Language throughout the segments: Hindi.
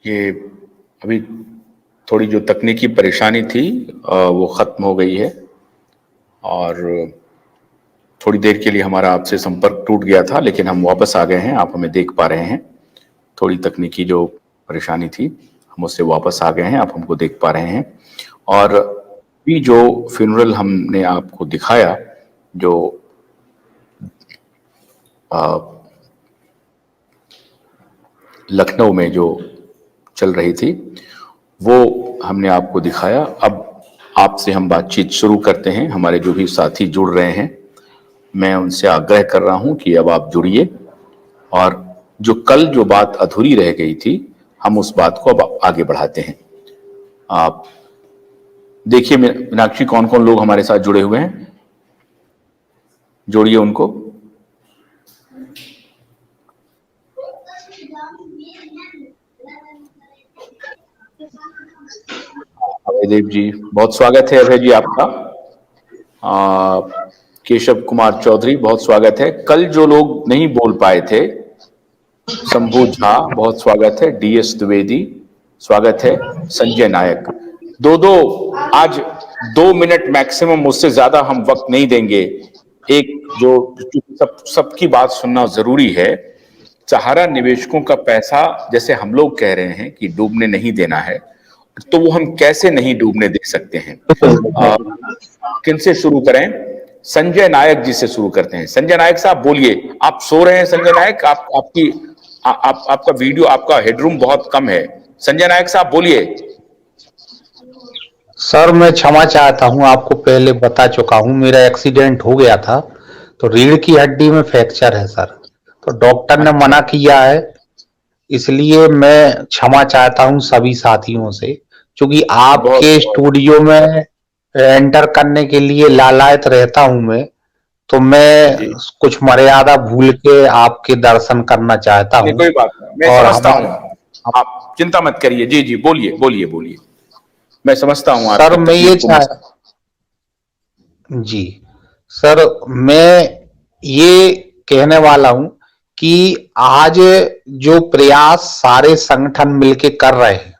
ये अभी थोड़ी जो तकनीकी परेशानी थी वो ख़त्म हो गई है और थोड़ी देर के लिए हमारा आपसे संपर्क टूट गया था, लेकिन हम वापस आ गए हैं। आप हमें देख पा रहे हैं। थोड़ी तकनीकी जो परेशानी थी, हम उससे वापस आ गए हैं। आप हमको देख पा रहे हैं। और भी जो फ्यूनरल हमने आपको दिखाया, जो लखनऊ में जो चल रही थी, वो हमने आपको दिखाया। अब आपसे हम बातचीत शुरू करते हैं। हमारे जो भी साथी जुड़ रहे हैं, मैं उनसे आग्रह कर रहा हूं कि अब आप जुड़िए और जो कल जो बात अधूरी रह गई थी, हम उस बात को अब आगे बढ़ाते हैं। आप देखिए मीनाक्षी, कौन कौन लोग हमारे साथ जुड़े हुए हैं, जोड़िए उनको। अभयदेव जी, बहुत स्वागत है। अभय जी आपका। केशव कुमार चौधरी, बहुत स्वागत है। कल जो लोग नहीं बोल पाए थे, शंभू झा, बहुत स्वागत है। DS द्विवेदी, स्वागत है। संजय नायक, दो आज 2 मिनट मैक्सिमम, उससे ज्यादा हम वक्त नहीं देंगे। एक जो सबकी बात सुनना जरूरी है। सहारा निवेशकों का पैसा, जैसे हम लोग कह रहे हैं कि डूबने नहीं देना है, तो वो हम कैसे नहीं डूबने दे सकते हैं? किनसे शुरू करें? संजय नायक जी से शुरू करते हैं। संजय नायक साहब बोलिए। आप सो रहे हैं संजय नायक? आपका वीडियो, आपका हेडरूम बहुत कम है। संजय नायक साहब बोलिए। सर मैं क्षमा चाहता हूं, आपको पहले बता चुका हूं, मेरा एक्सीडेंट हो गया था, तो रीढ़ की हड्डी में फ्रैक्चर है सर, तो डॉक्टर ने मना किया है, इसलिए मैं क्षमा चाहता हूं सभी साथियों से, क्योंकि आपके स्टूडियो में एंटर करने के लिए लालायत रहता हूं मैं, तो मैं कुछ मर्यादा भूल के आपके दर्शन करना चाहता हूं। कोई बात नहीं, मैं समझता हूं, आप चिंता मत करिए। जी जी, बोलिए बोलिए बोलिए, मैं समझता हूं। सर मैं ये जी सर, मैं ये कहने वाला हूं कि आज जो प्रयास सारे संगठन मिलके कर रहे हैं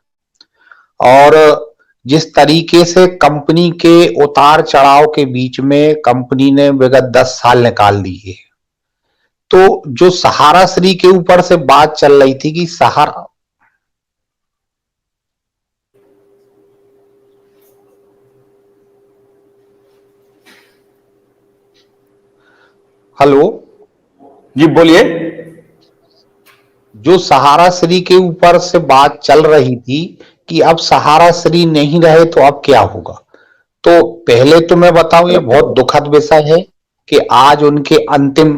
और जिस तरीके से कंपनी के उतार चढ़ाव के बीच में कंपनी ने विगत 10 साल निकाल दिए, तो जो सहारा श्री के ऊपर से बात चल रही थी कि सहारा, हेलो जी बोलिए। जो सहारा श्री के ऊपर से बात चल रही थी कि अब सहारा श्री नहीं रहे तो अब क्या होगा, तो पहले तो मैं बताऊं ये बहुत दुखद विषय है कि आज उनके अंतिम,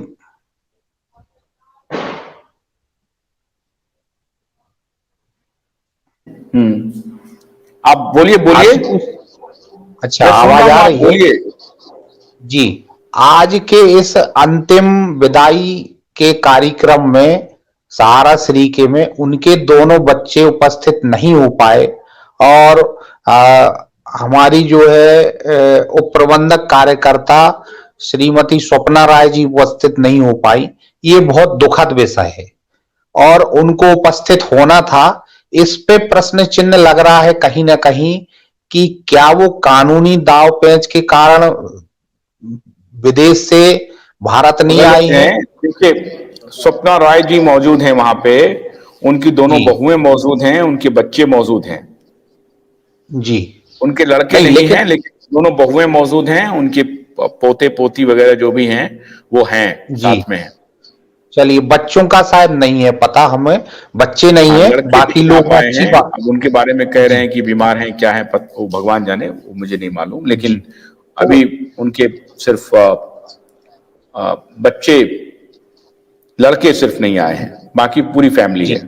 आप बोलिए बोलिए। अच्छा आवाज आ रही है? जी, आज के इस अंतिम विदाई के कार्यक्रम में सहारा श्री के में उनके दोनों बच्चे उपस्थित नहीं हो पाए और हमारी जो है उप प्रबंधक कार्यकर्ता श्रीमती स्वप्ना राय जी उपस्थित नहीं हो पाई। ये बहुत दुखद विषय है और उनको उपस्थित होना था। इस पे प्रश्न चिन्ह लग रहा है कहीं ना कहीं कि क्या वो कानूनी दाव पेच के कारण विदेश से भारत नहीं आई है। देखिए, स्वप्ना राय जी मौजूद हैं वहां पे, उनकी दोनों बहुएं मौजूद हैं, उनके बच्चे मौजूद हैं जी, उनके लड़के नहीं हैं, लेकिन दोनों बहुएं मौजूद हैं, उनके पोते पोती वगैरह जो भी हैं वो हैं, साथ में हैं। चलिए, बच्चों का शायद नहीं है पता हमें, बच्चे नहीं है, बाकी लोग अच्छी बात। अब उनके बारे में कह रहे हैं कि बीमार हैं, क्या है वो भगवान जाने, वो मुझे नहीं मालूम, लेकिन अभी उनके सिर्फ बच्चे, लड़के सिर्फ नहीं आए हैं, बाकी पूरी फैमिली है।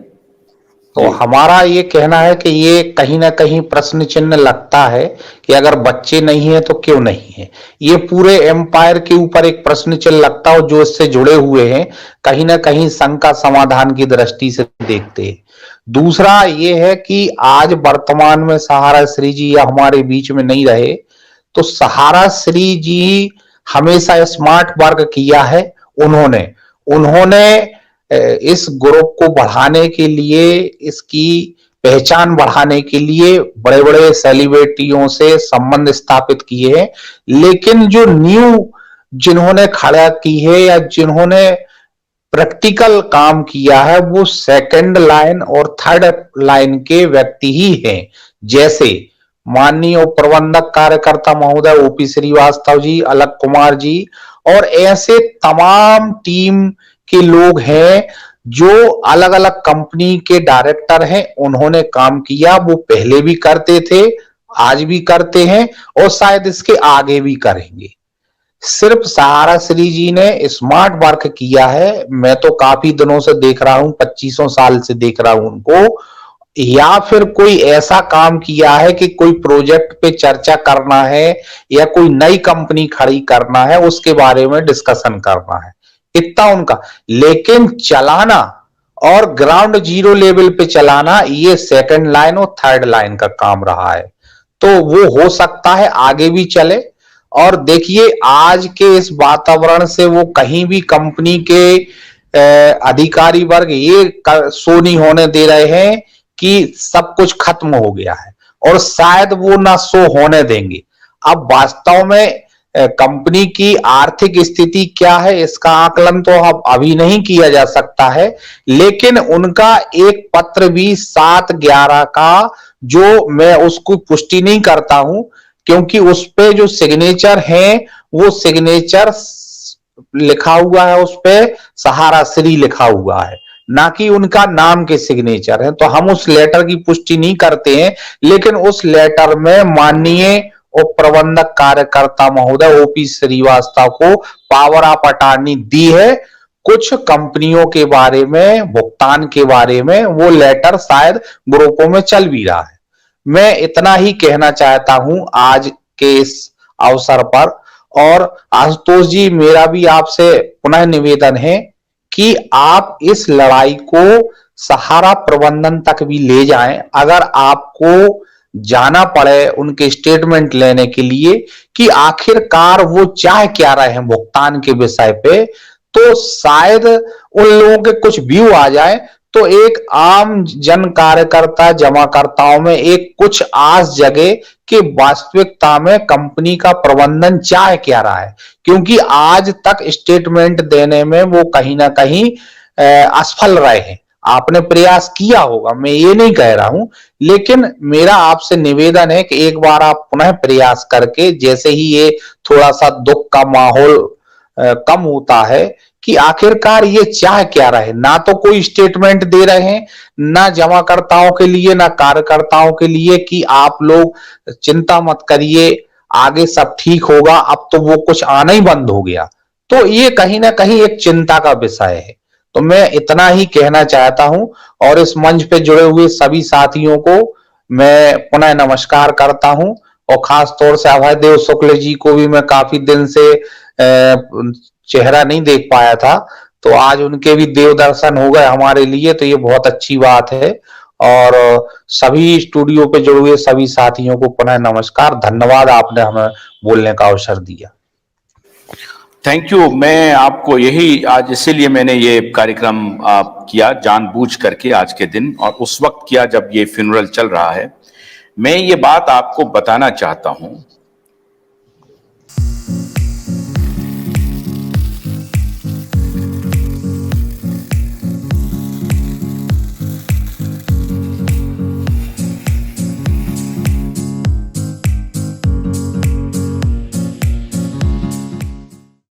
तो हमारा ये कहना है कि ये कहीं ना कहीं प्रश्न चिन्ह लगता है कि अगर बच्चे नहीं है तो क्यों नहीं है। ये पूरे एम्पायर के ऊपर एक प्रश्न चिन्ह लगता है, जो इससे जुड़े हुए हैं कहीं ना कहीं संघ का समाधान की दृष्टि से देखते हैं। दूसरा ये है कि आज वर्तमान में सहारा श्री जी या हमारे बीच में नहीं रहे, तो सहारा श्री जी हमेशा स्मार्ट वर्क किया है। उन्होंने इस ग्रुप को बढ़ाने के लिए, इसकी पहचान बढ़ाने के लिए बड़े बड़े सेलिब्रिटियों से संबंध स्थापित किए हैं, लेकिन जो न्यू जिन्होंने खड़ा की है या जिन्होंने प्रैक्टिकल काम किया है वो सेकंड लाइन और थर्ड लाइन के व्यक्ति ही हैं। जैसे माननीय प्रबंधक कार्यकर्ता महोदय ओपी श्रीवास्तव जी, अलक कुमार जी और ऐसे तमाम टीम के लोग हैं जो अलग अलग कंपनी के डायरेक्टर हैं। उन्होंने काम किया, वो पहले भी करते थे, आज भी करते हैं और शायद इसके आगे भी करेंगे। सिर्फ सहारा श्री जी ने स्मार्ट वर्क किया है। मैं तो काफी दिनों से देख रहा हूं, 25 साल से देख रहा हूं उनको, या फिर कोई ऐसा काम किया है कि कोई प्रोजेक्ट पे चर्चा करना है या कोई नई कंपनी खड़ी करना है उसके बारे में डिस्कशन करना है, इतना उनका। लेकिन चलाना और ग्राउंड जीरो लेवल पे चलाना ये सेकंड लाइन और थर्ड लाइन का काम रहा है। तो वो हो सकता है आगे भी चले। और देखिए आज के इस वातावरण से वो कहीं भी कंपनी के अधिकारी वर्ग ये शो नहीं होने दे रहे हैं कि सब कुछ खत्म हो गया है, और शायद वो ना शो होने देंगे। अब वास्तव में कंपनी की आर्थिक स्थिति क्या है इसका आकलन तो अब अभी नहीं किया जा सकता है, लेकिन उनका एक पत्र भी 7/11 का, जो मैं उसको पुष्टि नहीं करता हूं क्योंकि उस पे जो सिग्नेचर है वो सिग्नेचर लिखा हुआ है, उस पे सहारा श्री लिखा हुआ है, ना कि उनका नाम के सिग्नेचर है। तो हम उस लेटर की पुष्टि नहीं करते हैं, लेकिन उस लेटर में माननीय उप प्रबंधक कार्यकर्ता महोदय ओपी श्रीवास्तव को पावर ऑफ अटॉर्नी दी है कुछ कंपनियों के बारे में, भुगतान के बारे में। वो लेटर शायद ग्रुपों में चल भी रहा है। मैं इतना ही कहना चाहता हूं आज के इस अवसर पर। और आशुतोष जी, मेरा भी आपसे पुनः निवेदन है कि आप इस लड़ाई को सहारा प्रबंधन तक भी ले जाएं। अगर आपको जाना पड़े उनके स्टेटमेंट लेने के लिए कि आखिरकार वो चाह क्या रहे हैं भुगतान के विषय पे, तो शायद उन लोगों के कुछ व्यू आ जाए, तो एक आम जन कार्यकर्ता जमाकर्ताओं में एक कुछ आस जगे कि वास्तविकता में कंपनी का प्रबंधन चाह क्या रहा है। क्योंकि आज तक स्टेटमेंट देने में वो कहीं ना कहीं असफल रहे हैं। आपने प्रयास किया होगा, मैं ये नहीं कह रहा हूं, लेकिन मेरा आपसे निवेदन है कि एक बार आप पुनः प्रयास करके, जैसे ही ये थोड़ा सा दुख का माहौल कम होता है, कि आखिरकार ये चाह क्या रहे। ना तो कोई स्टेटमेंट दे रहे हैं, ना जमाकर्ताओं के लिए ना कार्यकर्ताओं के लिए कि आप लोग चिंता मत करिए, आगे सब ठीक होगा। अब तो वो कुछ आना ही बंद हो गया। तो ये कहीं ना कहीं एक चिंता का विषय है। तो मैं इतना ही कहना चाहता हूं और इस मंच पे जुड़े हुए सभी साथियों को मैं पुनः नमस्कार करता हूं। और खास तौर से अभयदेव शुक्ल जी को भी मैं काफी दिन से चेहरा नहीं देख पाया था, तो आज उनके भी देव दर्शन हो गए हमारे लिए, तो ये बहुत अच्छी बात है। और सभी स्टूडियो पे जुड़े हुए सभी साथियों को पुनः नमस्कार, धन्यवाद, आपने हमें बोलने का अवसर दिया। Thank you. मैं आपको यही आज इसीलिए मैंने ये कार्यक्रम किया जानबूझ करके आज के दिन, और उस वक्त किया जब ये फ्यूनरल चल रहा है। मैं ये बात आपको बताना चाहता हूं